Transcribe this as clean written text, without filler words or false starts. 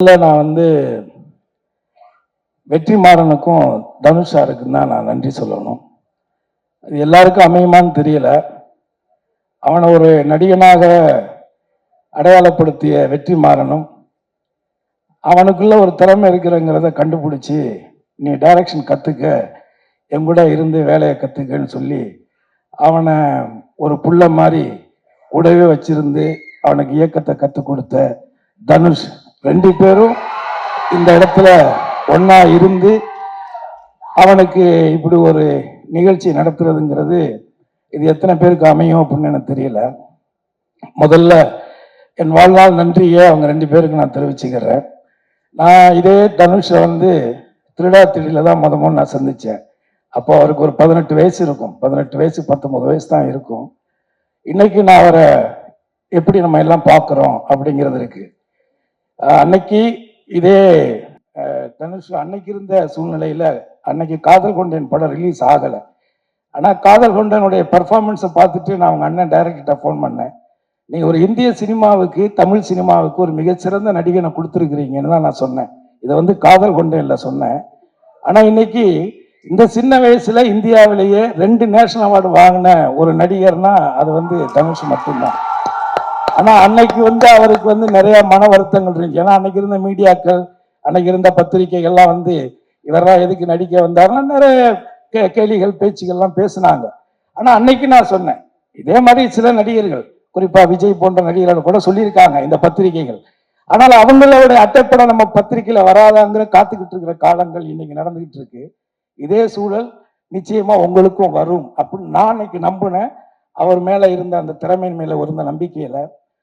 நான் வந்து வெற்றிமாறனுக்கும் தனுஷ் சாருக்கும் தான் நான் நன்றி சொல்லணும். அது எல்லாருக்கும் அமையுமான்னு தெரியல. அவனை ஒரு நடிகனாக அடையாளப்படுத்திய வெற்றிமாறனும் அவனுக்குள்ள ஒரு திறமை இருக்கிறங்கிறத கண்டுபிடிச்சி நீ டைரக்ஷன் கற்றுக்க, என் கூட இருந்து வேலையை கற்றுக்கன்னு சொல்லி அவனை ஒரு புள்ள மாதிரி கூடவே வச்சிருந்து அவனுக்கு இயக்கத்தை கற்றுக் கொடுத்த தனுஷ், ரெண்டு பேரும் இந்த இடத்துல ஒன்னா இருந்து அவனுக்கு இப்படி ஒரு நிகழ்ச்சி நடத்துறதுங்கிறது இது எத்தனை பேருக்கு அமையும் அப்படின்னு எனக்கு தெரியல. முதல்ல என் வாழ்நாள் நன்றியை அவங்க ரெண்டு பேருக்கு நான் தெரிவிச்சுக்கிறேன். நான் இதே தனுஷை வந்து திருடா திடீரில் தான் முதல்ல நான் சந்தித்தேன். அப்போ அவருக்கு ஒரு 18 வயசு இருக்கும், 18 வயசு 19 வயசு தான் இருக்கும். இன்னைக்கு நான் அவரை எப்படி நம்ம எல்லாம் பார்க்குறோம் அப்படிங்கிறது இருக்கு. அன்னைக்கு இதே தனுஷ் அன்னைக்கு இருந்த சூழ்நிலையில அன்னைக்கு காதல் கொண்டேன் படம் ரிலீஸ் ஆகலை. ஆனால் காதல் கொண்டனுடைய பெர்ஃபார்மன்ஸை பார்த்துட்டு நான் அவங்க அண்ணன் டைரக்டர்கிட்ட ஃபோன் பண்ணேன். நீங்கள் ஒரு இந்திய சினிமாவுக்கு, தமிழ் சினிமாவுக்கு ஒரு மிகச்சிறந்த நடிகனை கொடுத்துருக்கிறீங்கன்னு தான் நான் சொன்னேன். இதை வந்து காதல் கொண்டேன்ல சொன்னேன். ஆனால் இன்னைக்கு இந்த சின்ன வயசுல இந்தியாவிலேயே 2 நேஷனல் அவார்டு வாங்கின ஒரு நடிகர்னா அது வந்து தனுஷ் மட்டும்தான். ஆனால் அன்னைக்கு வந்து அவருக்கு வந்து நிறைய மன வருத்தங்கள் இருந்துச்சு. ஏன்னா அன்னைக்கு இருந்த மீடியாக்கள், அன்னைக்கு இருந்த பத்திரிகைகள்லாம் வந்து இவரெல்லாம் எதுக்கு நடிக்க வந்தாருன்னா நிறைய கேலிகள் பேச்சுகள்லாம் பேசினாங்க. ஆனால் அன்னைக்கு நான் சொன்னேன், இதே மாதிரி சில நடிகர்கள், குறிப்பா விஜய் போன்ற நடிகர்கள் கூட சொல்லியிருக்காங்க இந்த பத்திரிகைகள். ஆனால் அவங்களோட அட்டைப்படம் நம்ம பத்திரிகையில வராதாங்கிற காத்துக்கிட்டு இருக்கிற காலங்கள் இன்னைக்கு நடந்துகிட்டு இருக்கு. இதே சூழல் நிச்சயமா உங்களுக்கும் வரும் அப்படின்னு நான் இன்னைக்கு நம்பினேன். அவர் மேல இருந்த அந்த திறமையின் மேல இருந்த நம்பிக்கையில